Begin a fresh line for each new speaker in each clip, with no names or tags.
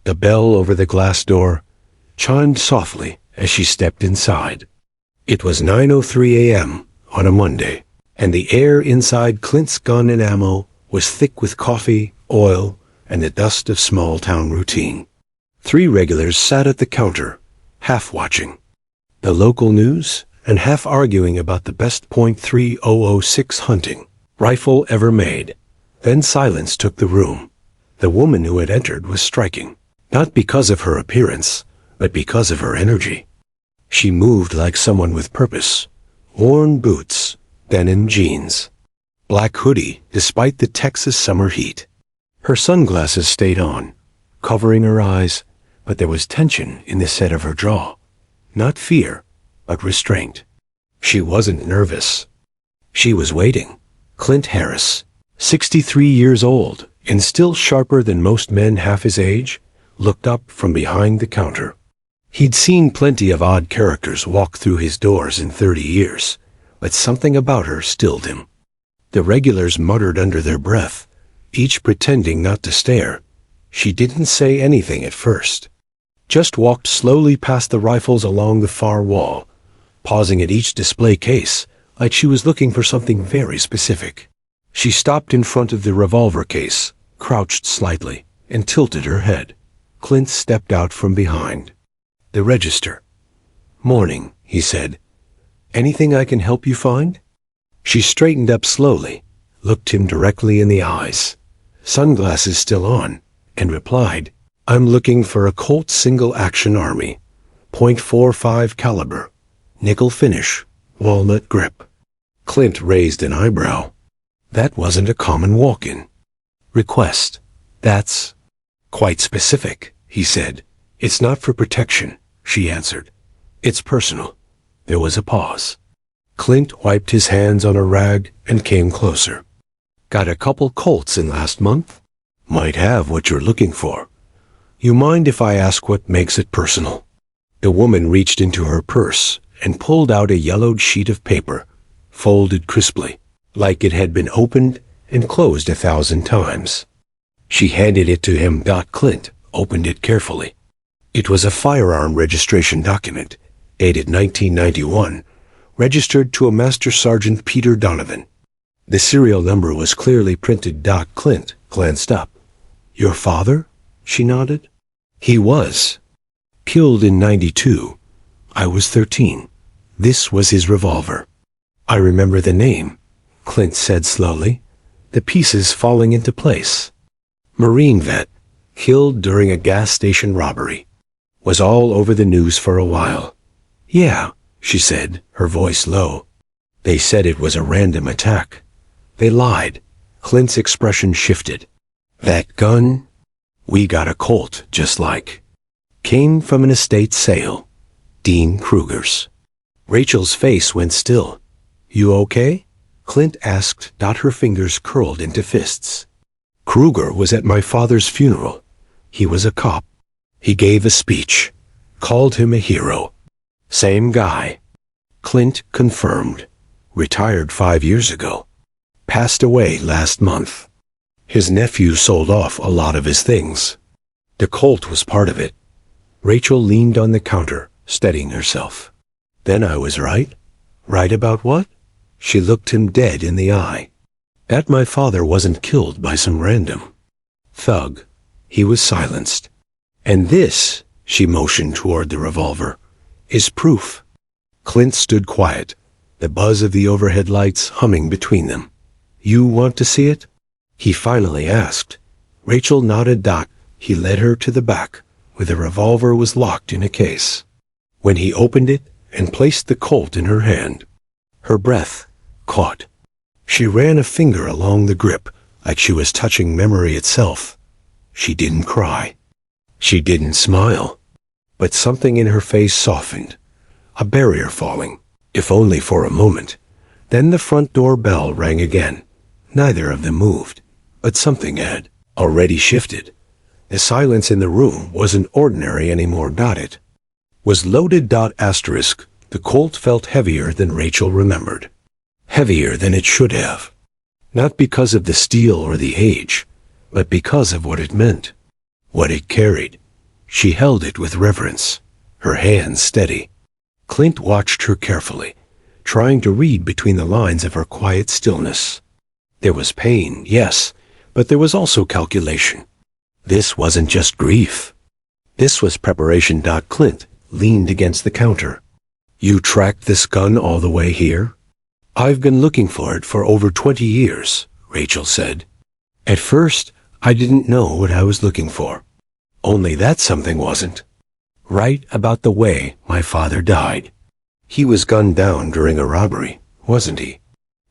The bell over the glass door chimed softly as she stepped inside. It was 9:03 a.m. on a Monday, and the air inside Clint's gun and ammo was thick with coffee, oil, and the dust of small-town routine. 3 regulars sat at the counter, half watching the local news and half arguing about the best .3006 hunting rifle ever made. Then silence took the room. The woman who had entered was striking, not because of her appearance, but because of her energy. She moved like someone with purpose. Worn boots, denim jeans, black hoodie despite the Texas summer heat. Her sunglasses stayed on, covering her eyes, but there was tension in the set of her jaw. Not fear, but restraint. She wasn't nervous. She was waiting. Clint Harris, 63 years old and still sharper than most men half his age, looked up from behind the counter. He'd seen plenty of odd characters walk through his doors in 30 years, but something about her stilled him. The regulars muttered under their breath, each pretending not to stare. She didn't say anything at first, just walked slowly past the rifles along the far wall, pausing at each display case like she was looking for something very specific. She stopped in front of the revolver case, crouched slightly, and tilted her head. Clint stepped out from behind. The register. "Morning," he said. "Anything I can help you find?" She straightened up slowly, looked him directly in the eyes, sunglasses still on, and replied, "I'm looking for a Colt single-action Army, .45 caliber, nickel finish, walnut grip." Clint raised an eyebrow. That wasn't a common walk-in request. "That's quite specific," he said. "It's not for protection," she answered. "It's personal." There was a pause. Clint wiped his hands on a rag and came closer. "Got a couple Colts in last month? Might have what you're looking for. You mind if I ask what makes it personal?" The woman reached into her purse and pulled out a yellowed sheet of paper, folded crisply, like it had been opened and closed 1,000 times. She handed it to him. Clint opened it carefully. It was a firearm registration document, dated 1991, registered to a Master Sergeant Peter Donovan. The serial number was clearly printed. Clint glanced up. "Your father?" she nodded. "He was. Killed in 92. I was 13. This was his revolver." "I remember the name," Clint said slowly, the pieces falling into place. "Marine vet, killed during a gas station robbery. Was all over the news for a while." "Yeah," she said, her voice low. "They said it was a random attack. They lied." Clint's expression shifted. "That gun? We got a Colt just like. Came from an estate sale. Dean Kruger's." Rachel's face went still. "You okay?" Clint asked. Her fingers curled into fists. "Kruger was at my father's funeral. He was a cop. He gave a speech. Called him a hero." "Same guy." Clint confirmed. "Retired 5 years ago. Passed away last month. His nephew sold off a lot of his things. The Colt was part of it." Rachel leaned on the counter, steadying herself. "Then I was right?" "Right about what?" She looked him dead in the eye. "That my father wasn't killed by some random thug." He was silenced. "And this," she motioned toward the revolver, "is proof." Clint stood quiet, the buzz of the overhead lights humming between them. "You want to see it?" he finally asked. Rachel nodded. He led her to the back, where the revolver was locked in a case. When he opened it and placed the Colt in her hand, her breath caught. She ran a finger along the grip like she was touching memory itself. She didn't cry. She didn't smile. But something in her face softened. A barrier falling, if only for a moment. Then the front door bell rang again. Neither of them moved, but something had already shifted. The silence in the room wasn't ordinary anymore. It was loaded. The Colt felt heavier than Rachel remembered. Heavier than it should have. Not because of the steel or the age, but because of what it meant. What it carried. She held it with reverence, her hands steady. Clint watched her carefully, trying to read between the lines of her quiet stillness. There was pain, yes, but there was also calculation. This wasn't just grief. This was preparation. Clint leaned against the counter. You tracked this gun all the way here? I've been looking for it for over 20 years, Rachel said. At first, I didn't know what I was looking for. Only that something wasn't right about the way my father died. He was gunned down during a robbery, wasn't he?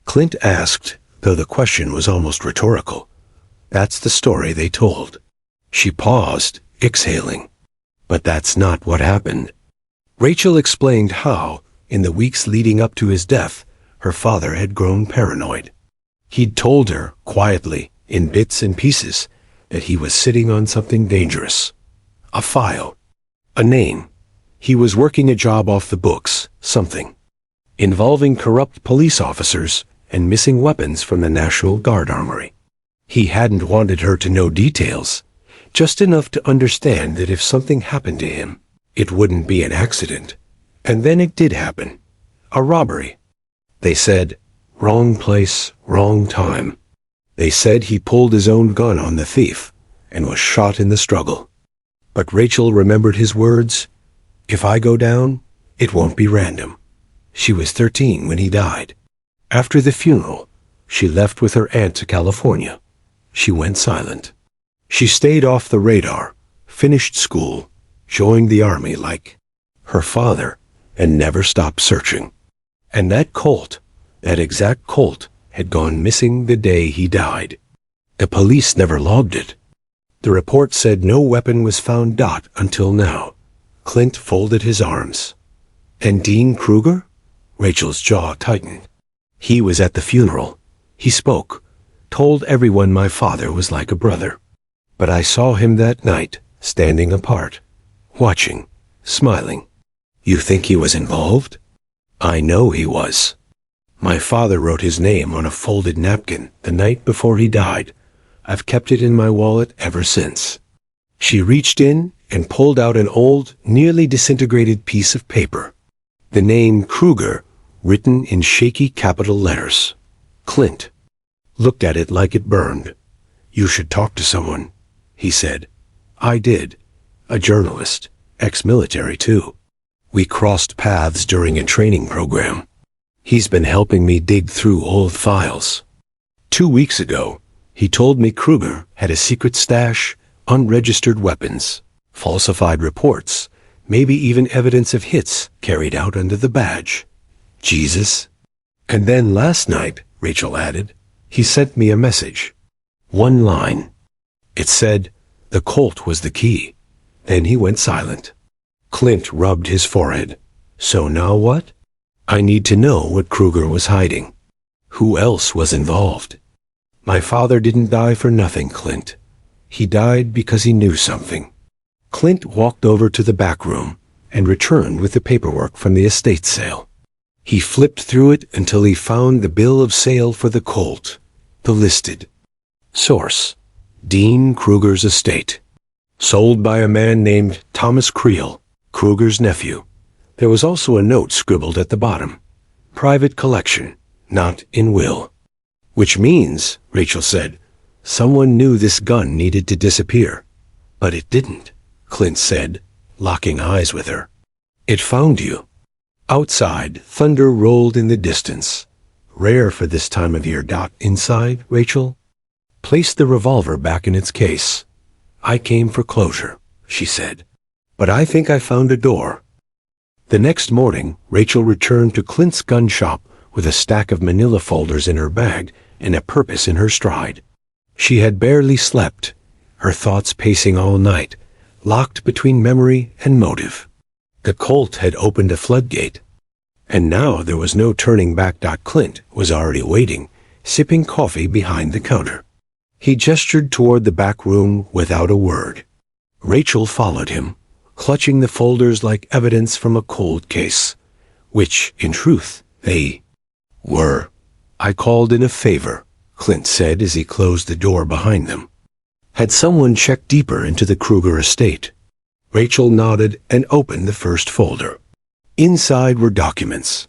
Clint asked, though the question was almost rhetorical. That's the story they told. She paused, exhaling. But that's not what happened. Rachel explained how, in the weeks leading up to his death, her father had grown paranoid. He'd told her, quietly, in bits and pieces, that he was sitting on something dangerous. A file. A name. He was working a job off the books, something. Involving corrupt police officers and missing weapons from the National Guard armory. He hadn't wanted her to know details, just enough to understand that if something happened to him, it wouldn't be an accident. And then it did happen. A robbery. They said, wrong place, wrong time. They said he pulled his own gun on the thief and was shot in the struggle. But Rachel remembered his words, if I go down, it won't be random. She was 13 when he died. After the funeral, she left with her aunt to California. She went silent. She stayed off the radar, finished school, joined the army like her father, and never stopped searching. And that Colt, that exact Colt, had gone missing the day he died. The police never logged it. The report said no weapon was found. Until now. Clint folded his arms. And Dean Kruger? Rachel's jaw tightened. He was at the funeral. He spoke, told everyone my father was like a brother. But I saw him that night, standing apart, watching, smiling. You think he was involved? I know he was. My father wrote his name on a folded napkin the night before he died. I've kept it in my wallet ever since. She reached in and pulled out an old, nearly disintegrated piece of paper. The name Kruger, written in shaky capital letters. Clint looked at it like it burned. You should talk to someone, he said. I did. A journalist, ex-military too. We crossed paths during a training program. He's been helping me dig through old files. 2 weeks ago, he told me Kruger had a secret stash, unregistered weapons, falsified reports, maybe even evidence of hits carried out under the badge. Jesus. And then last night, Rachel added, he sent me a message. One line. It said, the Colt was the key. Then he went silent. Clint rubbed his forehead. So now what? I need to know what Kruger was hiding. Who else was involved? My father didn't die for nothing, Clint. He died because he knew something. Clint walked over to the back room and returned with the paperwork from the estate sale. He flipped through it until he found the bill of sale for the Colt, the listed. Source: Dean Kruger's estate. Sold by a man named Thomas Creel, Kruger's nephew. There was also a note scribbled at the bottom. Private collection, not in will. Which means, Rachel said, someone knew this gun needed to disappear. But it didn't, Clint said, locking eyes with her. It found you. Outside, thunder rolled in the distance. Rare for this time of year. Inside, Rachel? Place the revolver back in its case. I came for closure, she said. But I think I found a door. The next morning, Rachel returned to Clint's gun shop with a stack of manila folders in her bag and a purpose in her stride. She had barely slept, her thoughts pacing all night, locked between memory and motive. The Colt had opened a floodgate. And now there was no turning back. Clint was already waiting, sipping coffee behind the counter. He gestured toward the back room without a word. Rachel followed him, clutching the folders like evidence from a cold case, which, in truth, they were. I called in a favor, Clint said as he closed the door behind them. Had someone checked deeper into the Kruger estate? Rachel nodded and opened the first folder. Inside were documents,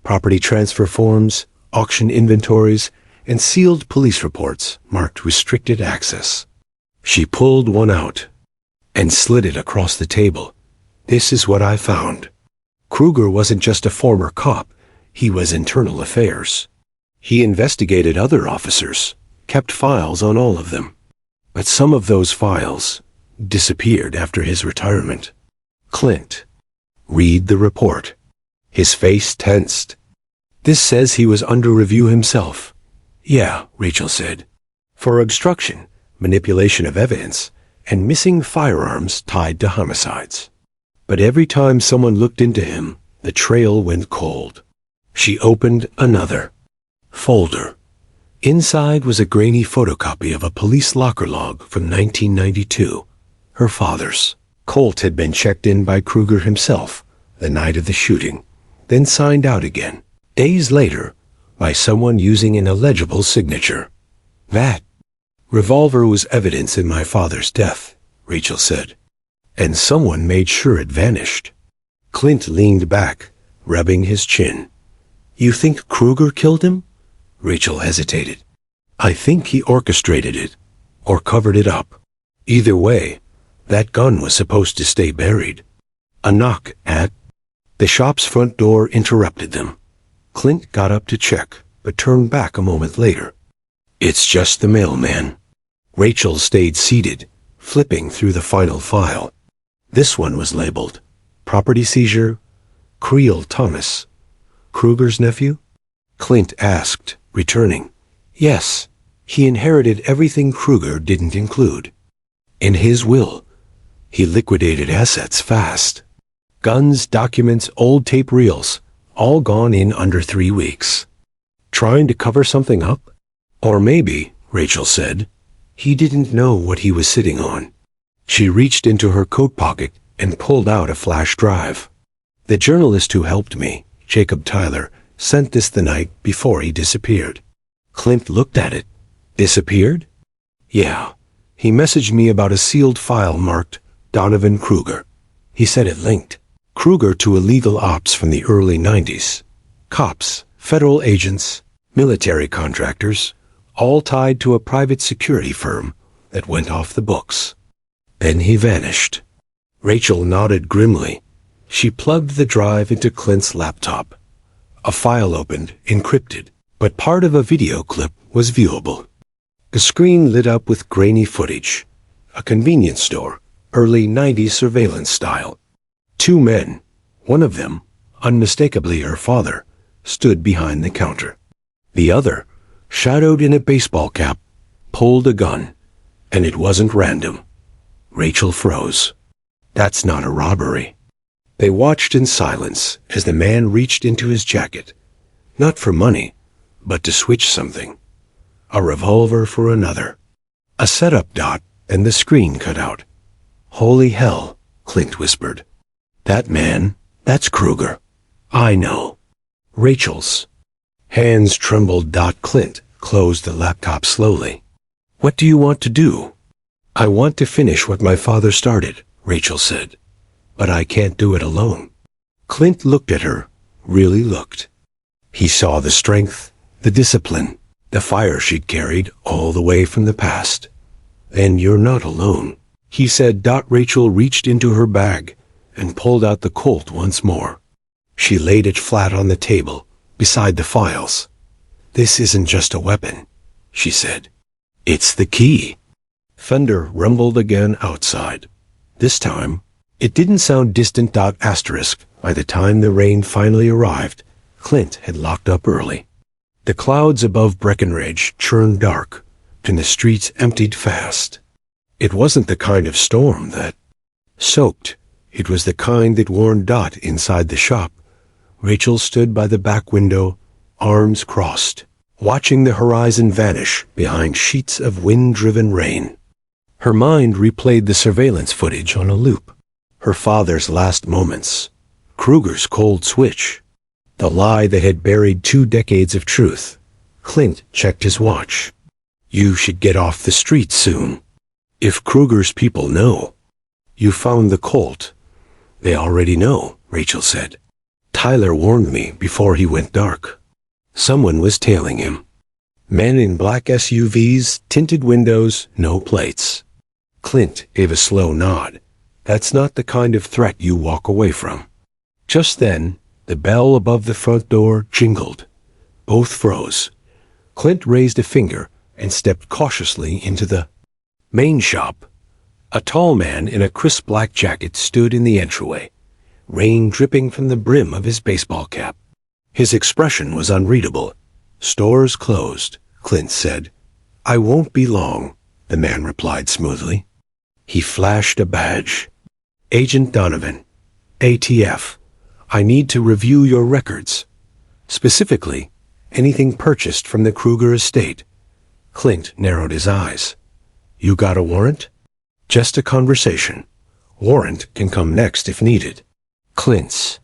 property transfer forms, auction inventories, and sealed police reports marked restricted access. She pulled one out and slid it across the table. This is what I found. Kruger wasn't just a former cop, he was internal affairs. He investigated other officers, kept files on all of them. But some of those files disappeared after his retirement. Clint, read the report. His face tensed. This says he was under review himself. Yeah, Rachel said. For obstruction, manipulation of evidence, and missing firearms tied to homicides. But every time someone looked into him, the trail went cold. She opened another folder. Inside was a grainy photocopy of a police locker log from 1992, her father's. Colt had been checked in by Kruger himself the night of the shooting, then signed out again, days later, by someone using an illegible signature. That revolver was evidence in my father's death, Rachel said, and someone made sure it vanished. Clint leaned back, rubbing his chin. You think Kruger killed him? Rachel hesitated. I think he orchestrated it, or covered it up. Either way, that gun was supposed to stay buried. A knock at the shop's front door interrupted them. Clint got up to check, but turned back a moment later. It's just the mailman. Rachel stayed seated, flipping through the final file. This one was labeled Property Seizure, Creel Thomas. Kruger's nephew? Clint asked, returning. Yes, he inherited everything Kruger didn't include. In his will, he liquidated assets fast. Guns, documents, old tape reels, all gone in under 3 weeks. Trying to cover something up? Or maybe, Rachel said, he didn't know what he was sitting on. She reached into her coat pocket and pulled out a flash drive. The journalist who helped me, Jacob Tyler, sent this the night before he disappeared. Clint looked at it. Disappeared? Yeah. He messaged me about a sealed file marked Donovan Kruger. He said it linked Kruger to illegal ops from the early 90s. Cops, federal agents, military contractors, all tied to a private security firm that went off the books. Then he vanished. Rachel nodded grimly. She plugged the drive into Clint's laptop. A file opened, encrypted, but part of a video clip was viewable. The screen lit up with grainy footage. A convenience store, early 90s surveillance style. 2 men, one of them, unmistakably her father, stood behind the counter. The other, shadowed in a baseball cap, pulled a gun, and it wasn't random. Rachel froze. That's not a robbery. They watched in silence as the man reached into his jacket, not for money, but to switch something. A revolver for another. A setup dot, and the screen cut out. Holy hell, Clint whispered. That man, that's Kruger. I know. Rachel's hands trembled. Clint closed the laptop slowly. What do you want to do? I want to finish what my father started, Rachel said. But I can't do it alone. Clint looked at her, really looked. He saw the strength, the discipline, the fire she'd carried all the way from the past. Then you're not alone, he said. Rachel reached into her bag and pulled out the Colt once more. She laid it flat on the table, beside the files. This isn't just a weapon, she said. It's the key. Thunder rumbled again outside. This time, it didn't sound distant. Asterisk. By the time the rain finally arrived, Clint had locked up early. The clouds above Breckenridge churned dark, and the streets emptied fast. It wasn't the kind of storm that soaked. It was the kind that warned. Inside the shop, Rachel stood by the back window, arms crossed, watching the horizon vanish behind sheets of wind-driven rain. Her mind replayed the surveillance footage on a loop. Her father's last moments, Kruger's cold switch, the lie that had buried 2 decades of truth. Clint checked his watch. You should get off the street soon. If Kruger's people know, You found the Colt. They already know, Rachel said. Tyler warned me before he went dark. Someone was tailing him. Men in black SUVs, tinted windows, no plates. Clint gave a slow nod. That's not the kind of threat you walk away from. Just then, the bell above the front door jingled. Both froze. Clint raised a finger and stepped cautiously into the main shop. A tall man in a crisp black jacket stood in the entryway, rain dripping from the brim of his baseball cap. His expression was unreadable. Stores closed, Clint said. I won't be long, the man replied smoothly. He flashed a badge. Agent Donovan, ATF. I need to review your records. Specifically, anything purchased from the Kruger estate. Clint narrowed his eyes. You got a warrant? Just a conversation. Warrant can come next if needed. Clint's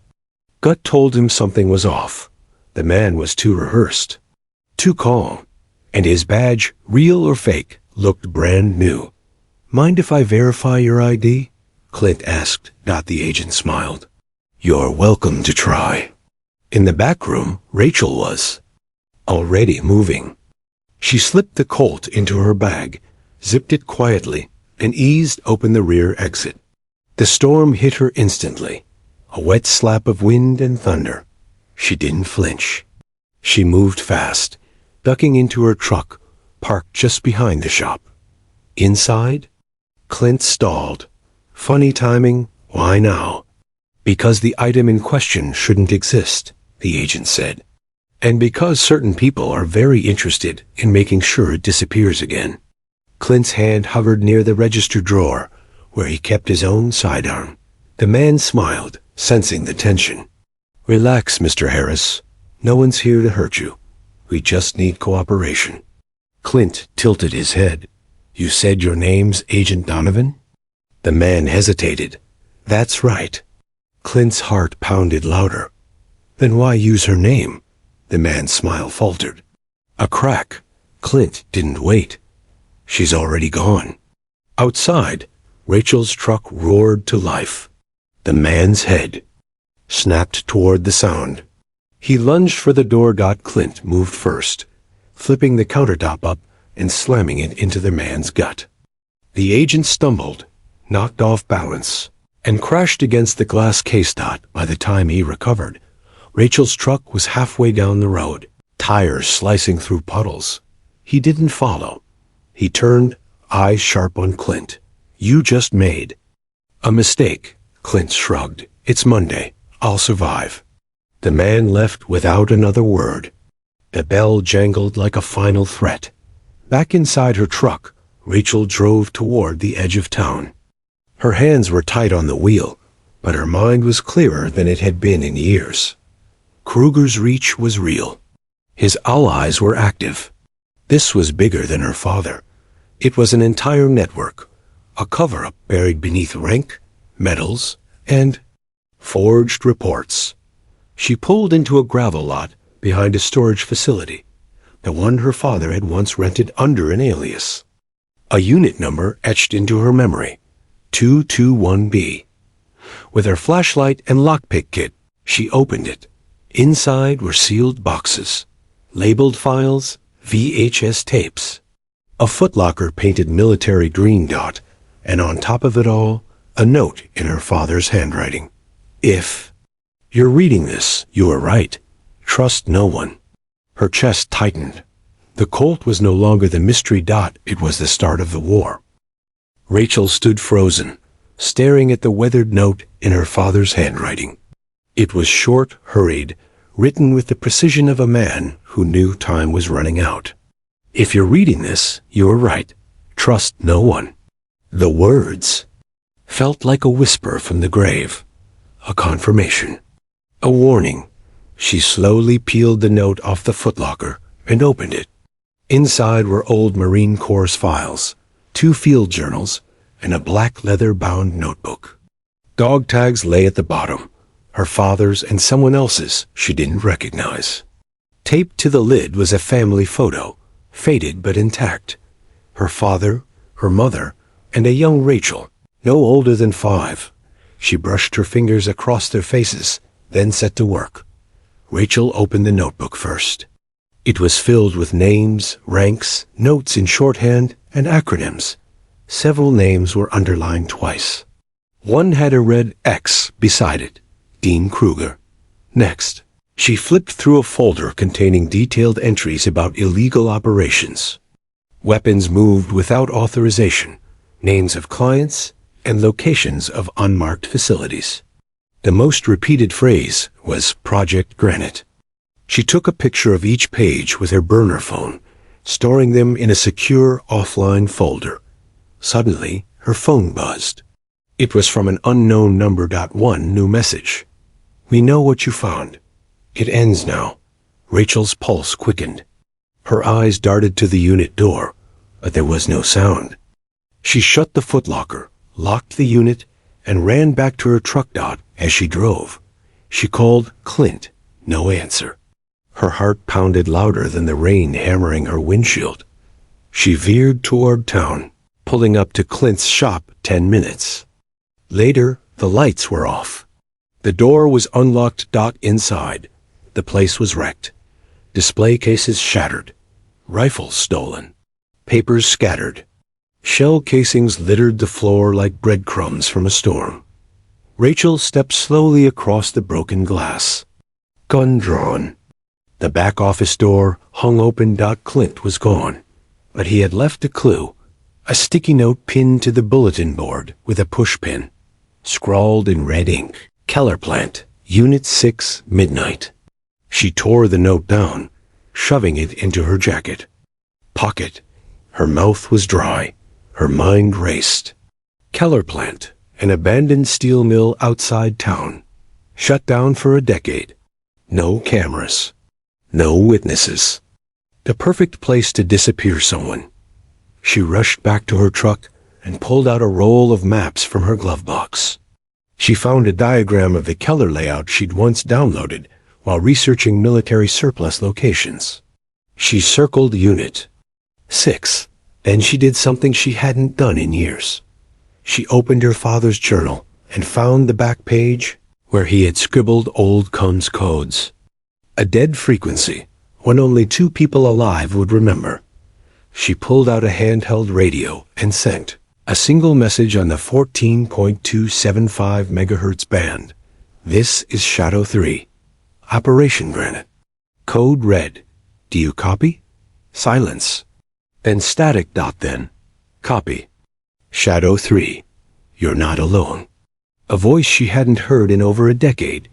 gut told him something was off. The man was too rehearsed, too calm, and his badge, real or fake, looked brand new. Mind if I verify your ID? Clint asked. The agent smiled. You're welcome to try. In the back room, Rachel was already moving. She slipped the Colt into her bag, zipped it quietly, and eased open the rear exit. The storm hit her instantly, a wet slap of wind and thunder. She didn't flinch. She moved fast, ducking into her truck, parked just behind the shop. Inside, Clint stalled. Funny timing, why now? Because the item in question shouldn't exist, the agent said. And because certain people are very interested in making sure it disappears again. Clint's hand hovered near the register drawer, where he kept his own sidearm. The man smiled, sensing the tension. Relax, Mr. Harris. No one's here to hurt you. We just need cooperation. Clint tilted his head. You said your name's Agent Donovan? The man hesitated. That's right. Clint's heart pounded louder. Then why use her name? The man's smile faltered. A crack. Clint didn't wait. She's already gone. Outside, Rachel's truck roared to life. The man's head snapped toward the sound. He lunged for the door. Clint moved first, flipping the countertop up and slamming it into the man's gut. The agent stumbled, knocked off balance, and crashed against the glass case. By the time he recovered, Rachel's truck was halfway down the road, tires slicing through puddles. He didn't follow. He turned, eyes sharp on Clint. You just made a mistake. Clint shrugged. It's Monday. I'll survive. The man left without another word. The bell jangled like a final threat. Back inside her truck, Rachel drove toward the edge of town. Her hands were tight on the wheel, but her mind was clearer than it had been in years. Kruger's reach was real. His allies were active. This was bigger than her father. It was an entire network, a cover-up buried beneath rank, medals, and forged reports. She pulled into a gravel lot behind a storage facility, the one her father had once rented under an alias. A unit number etched into her memory, 221B. With her flashlight and lockpick kit, she opened it. Inside were sealed boxes, labeled files, VHS tapes, a footlocker painted military green dot, and on top of it all, a note in her father's handwriting. If you're reading this, you are right. Trust no one. Her chest tightened. The Colt was no longer the mystery dot, it was the start of the war. Rachel stood frozen, staring at the weathered note in her father's handwriting. It was short, hurried, written with the precision of a man who knew time was running out. If you're reading this, you are right. Trust no one. The words felt like a whisper from the grave, a confirmation, a warning. She slowly peeled the note off the footlocker and opened it. Inside were old Marine Corps files, 2 field journals, and a black leather-bound notebook. Dog tags lay at the bottom, her father's and someone else's she didn't recognize. Taped to the lid was a family photo, faded but intact. Her father, her mother, and a young Rachel, no older than 5. She brushed her fingers across their faces, then set to work. Rachel opened the notebook first. It was filled with names, ranks, notes in shorthand, and acronyms. Several names were underlined twice. One had a red X beside it, Dean Kruger. Next, she flipped through a folder containing detailed entries about illegal operations. Weapons moved without authorization, names of clients, and locations of unmarked facilities. The most repeated phrase was Project Granite. She took a picture of each page with her burner phone, storing them in a secure offline folder. Suddenly, her phone buzzed. It was from an unknown number. One new message. "We know what you found. It ends now." Rachel's pulse quickened. Her eyes darted to the unit door, but there was no sound. She shut the footlocker, locked the unit, and ran back to her truck. As she drove, she called Clint. No answer. Her heart pounded louder than the rain hammering her windshield. She veered toward town, pulling up to Clint's shop 10 minutes. Later, the lights were off. The door was unlocked. Inside, the place was wrecked. Display cases shattered. Rifles stolen. Papers scattered. Shell casings littered the floor like breadcrumbs from a storm. Rachel stepped slowly across the broken glass. Gun drawn. The back office door hung open. Clint was gone, but he had left a clue. A sticky note pinned to the bulletin board with a pushpin. Scrawled in red ink, "Keller Plant, Unit 6, midnight." She tore the note down, shoving it into her jacket pocket. Her mouth was dry. Her mind raced. Keller Plant, an abandoned steel mill outside town. Shut down for a decade. No cameras. No witnesses. The perfect place to disappear someone. She rushed back to her truck and pulled out a roll of maps from her glove box. She found a diagram of the Keller layout she'd once downloaded while researching military surplus locations. She circled Unit 6. Then she did something she hadn't done in years. She opened her father's journal and found the back page where he had scribbled old Kunz codes. A dead frequency, one only 2 people alive would remember. She pulled out a handheld radio and sent a single message on the 14.275 megahertz band. "This is Shadow 3. Operation Granite. Code red. Do you copy?" Silence. Then static. Then. "Copy. Shadow 3. You're not alone." A voice she hadn't heard in over a decade.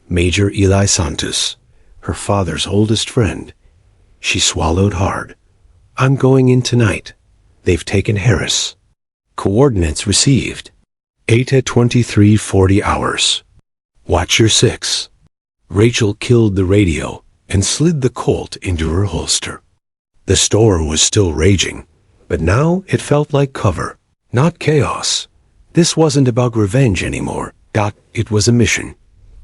Major Eli Santos, her father's oldest friend. She swallowed hard. "I'm going in tonight. They've taken Harris." Coordinates received. 8:23:40 hours. Watch your 6. Rachel killed the radio and slid the Colt into her holster. The storm was still raging, but now it felt like cover, not chaos. This wasn't about revenge anymore. It was a mission.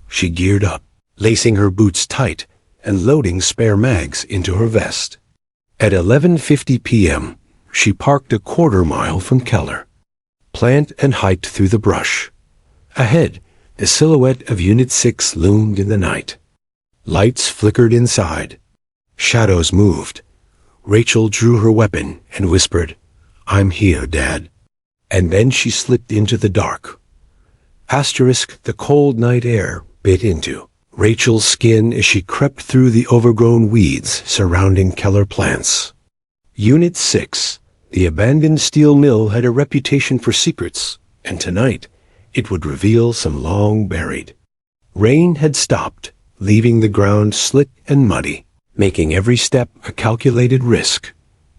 She geared up, lacing her boots tight and loading spare mags into her vest. At 11:50 p.m., she parked a quarter-mile from Keller. Plant and hiked through the brush. Ahead, the silhouette of Unit 6 loomed in the night. Lights flickered inside. Shadows moved. Rachel drew her weapon and whispered, "I'm here, Dad." And then she slipped into the dark. The cold night air bit into Rachel's skin as she crept through the overgrown weeds surrounding Keller plants. Unit 6, the abandoned steel mill, had a reputation for secrets, and tonight it would reveal some long buried. Rain had stopped, leaving the ground slick and muddy, making every step a calculated risk.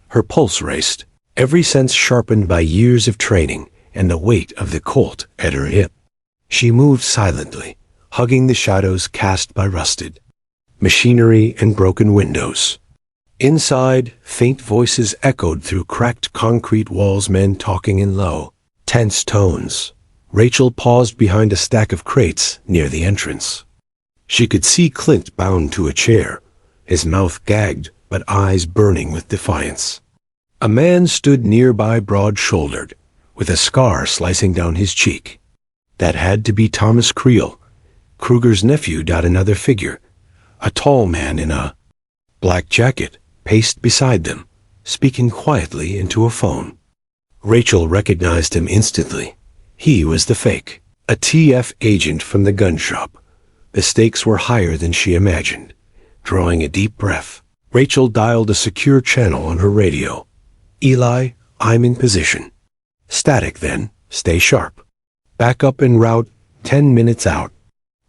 Her pulse raced, every sense sharpened by years of training and the weight of the Colt at her hip. She moved silently, hugging the shadows cast by rusted machinery and broken windows. Inside, faint voices echoed through cracked concrete walls, men talking in low, tense tones. Rachel paused behind a stack of crates near the entrance. She could see Clint bound to a chair, his mouth gagged but eyes burning with defiance. A man stood nearby, broad-shouldered, with a scar slicing down his cheek. That had to be Thomas Creel, Kruger's nephew. Another figure, a tall man in a black jacket, paced beside them, speaking quietly into a phone. Rachel recognized him instantly. He was the fake, a TF agent from the gun shop. The stakes were higher than she imagined. Drawing a deep breath, Rachel dialed a secure channel on her radio. "Eli, I'm in position." "Static then. Stay sharp." "Back up en route, 10 minutes out."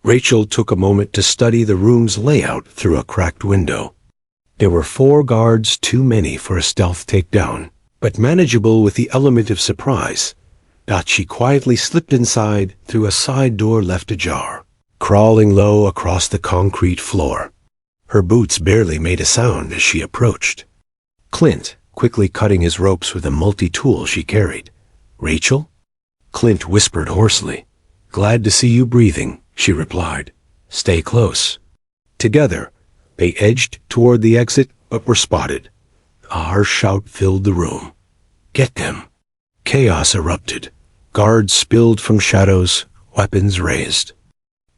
Rachel took a moment to study the room's layout through a cracked window. There were 4 guards too many for a stealth takedown, but manageable with the element of surprise. She quietly slipped inside through a side door left ajar, crawling low across the concrete floor. Her boots barely made a sound as she approached. Clint, quickly cutting his ropes with a multi-tool she carried. "Rachel?" Clint whispered hoarsely. "Glad to see you breathing," she replied. "Stay close." Together, they edged toward the exit, but were spotted. A harsh shout filled the room. "Get them!" Chaos erupted. Guards spilled from shadows, weapons raised.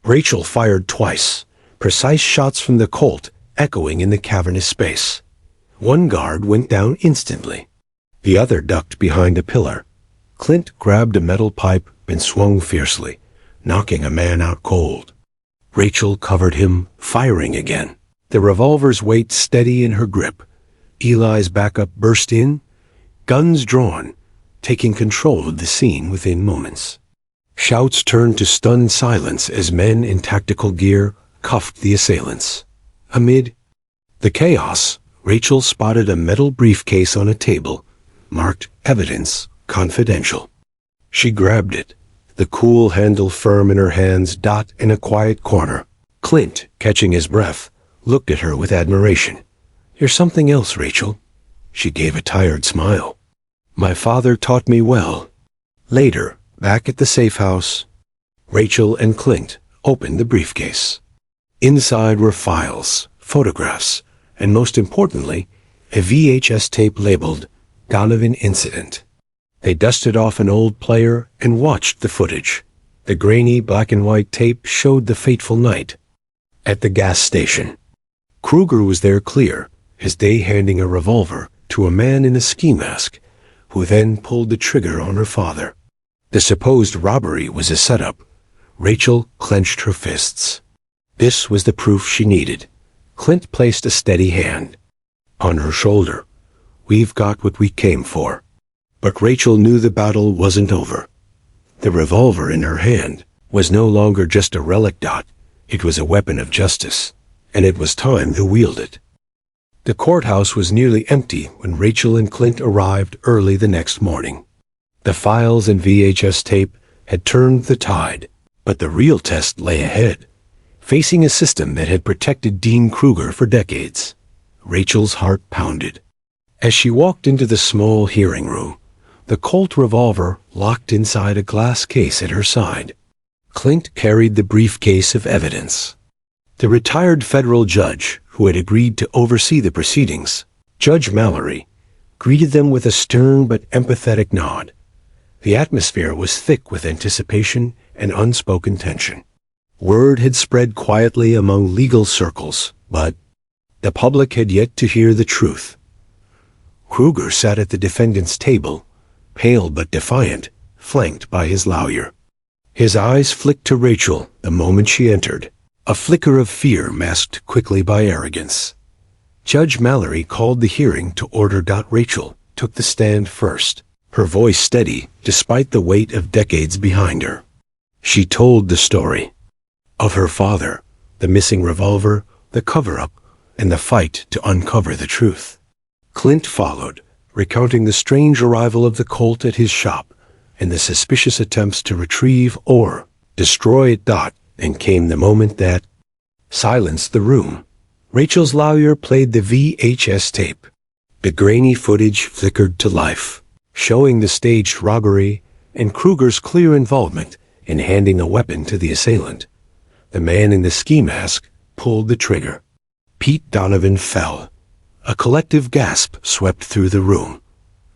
Rachel fired twice, precise shots from the Colt echoing in the cavernous space. One guard went down instantly. The other ducked behind a pillar. Clint grabbed a metal pipe and swung fiercely, knocking a man out cold. Rachel covered him, firing again, the revolver's weight steady in her grip. Eli's backup burst in, guns drawn, taking control of the scene within moments. Shouts turned to stunned silence as men in tactical gear cuffed the assailants. Amid the chaos, Rachel spotted a metal briefcase on a table, marked Evidence Confidential. She grabbed it, the cool handle firm in her hands. In a quiet corner, Clint, catching his breath, looked at her with admiration. "You're something else, Rachel." She gave a tired smile. "My father taught me well." Later, back at the safe house, Rachel and Clint opened the briefcase. Inside were files, photographs, and most importantly, a VHS tape labeled Donovan Incident. They dusted off an old player and watched the footage. The grainy black and white tape showed the fateful night at the gas station. Kruger was there clear, his day handing a revolver to a man in a ski mask, who then pulled the trigger on her father. The supposed robbery was a setup. Rachel clenched her fists. This was the proof she needed. Clint placed a steady hand on her shoulder. "We've got what we came for." But Rachel knew the battle wasn't over. The revolver in her hand was no longer just a relic. It was a weapon of justice, and it was time to wield it. The courthouse was nearly empty when Rachel and Clint arrived early the next morning. The files and VHS tape had turned the tide, but the real test lay ahead, facing a system that had protected Dean Kruger for decades. Rachel's heart pounded. As she walked into the small hearing room, the Colt revolver locked inside a glass case at her side. Clint carried the briefcase of evidence. The retired federal judge, who had agreed to oversee the proceedings, Judge Mallory, greeted them with a stern but empathetic nod. The atmosphere was thick with anticipation and unspoken tension. Word had spread quietly among legal circles, but the public had yet to hear the truth. Kruger sat at the defendant's table, pale but defiant, flanked by his lawyer. His eyes flicked to Rachel the moment she entered, a flicker of fear masked quickly by arrogance. Judge Mallory called the hearing to order. Rachel took the stand first, her voice steady despite the weight of decades behind her. She told the story of her father, the missing revolver, the cover-up, and the fight to uncover the truth. Clint followed, recounting the strange arrival of the Colt at his shop and the suspicious attempts to retrieve or destroy it. Then came the moment that silenced the room. Rachel's lawyer played the VHS tape. The grainy footage flickered to life, showing the staged robbery and Kruger's clear involvement in handing a weapon to the assailant. The man in the ski mask pulled the trigger. Pete Donovan fell. A collective gasp swept through the room.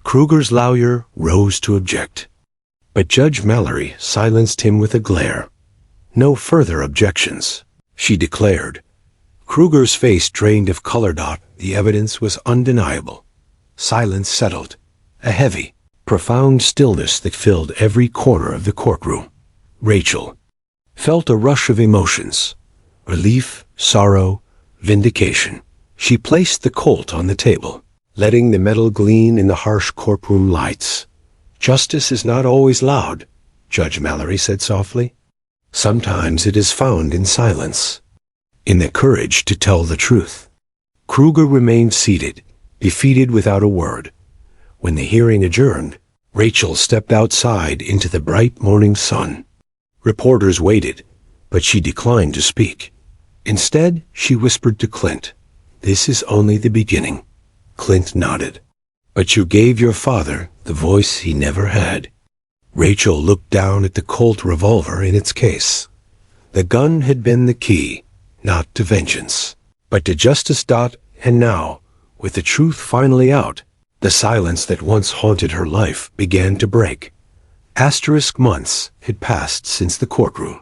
Kruger's lawyer rose to object. But Judge Mallory silenced him with a glare. No further objections, she declared. Kruger's face drained of color. The evidence was undeniable. Silence settled, a heavy, profound stillness that filled every corner of the courtroom. Rachel felt a rush of emotions, relief, sorrow, vindication. She placed the Colt on the table, letting the metal gleam in the harsh courtroom lights. "Justice is not always loud," Judge Mallory said softly. "Sometimes it is found in silence, in the courage to tell the truth." Kruger remained seated, defeated without a word. When the hearing adjourned, Rachel stepped outside into the bright morning sun. Reporters waited, but she declined to speak. Instead, she whispered to Clint, "This is only the beginning." Clint nodded. "But you gave your father the voice he never had." Rachel looked down at the Colt revolver in its case. The gun had been the key, not to vengeance, but to justice. And now, with the truth finally out, the silence that once haunted her life began to break. Months had passed since the courtroom.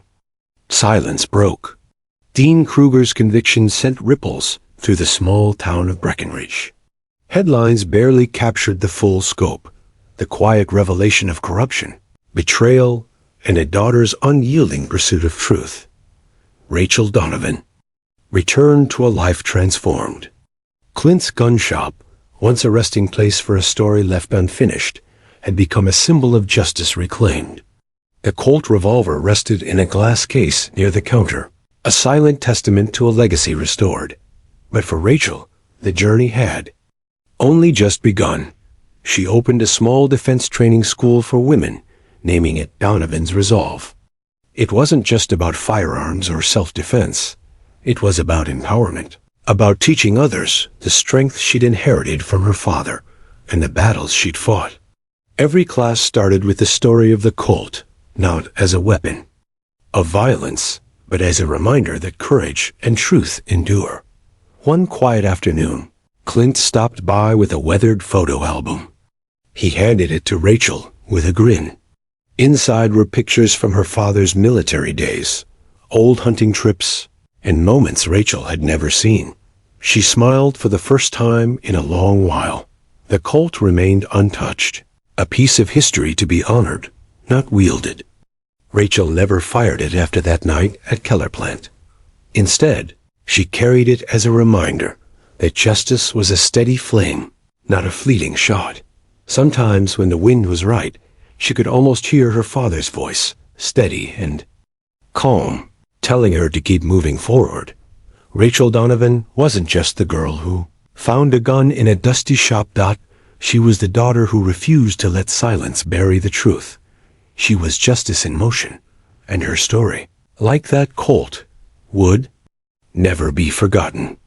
Silence broke. Dean Kruger's conviction sent ripples through the small town of Breckenridge. Headlines barely captured the full scope, the quiet revelation of corruption, betrayal, and a daughter's unyielding pursuit of truth. Rachel Donovan returned to a life transformed. Clint's gun shop, once a resting place for a story left unfinished, had become a symbol of justice reclaimed. The Colt revolver rested in a glass case near the counter, a silent testament to a legacy restored. But for Rachel, the journey had only just begun. She opened a small defense training school for women, naming it Donovan's Resolve. It wasn't just about firearms or self-defense. It was about empowerment, about teaching others the strength she'd inherited from her father and the battles she'd fought. Every class started with the story of the Colt, not as a weapon of violence, but as a reminder that courage and truth endure. One quiet afternoon, Clint stopped by with a weathered photo album. He handed it to Rachel with a grin. Inside were pictures from her father's military days, old hunting trips, and moments Rachel had never seen. She smiled for the first time in a long while. The Colt remained untouched, a piece of history to be honored, not wielded. Rachel never fired it after that night at Keller Plant. Instead, she carried it as a reminder that justice was a steady flame, not a fleeting shot. Sometimes when the wind was right, she could almost hear her father's voice, steady and calm, telling her to keep moving forward. Rachel Donovan wasn't just the girl who found a gun in a dusty shop. She was the daughter who refused to let silence bury the truth. She was justice in motion, and her story, like that Colt, would never be forgotten.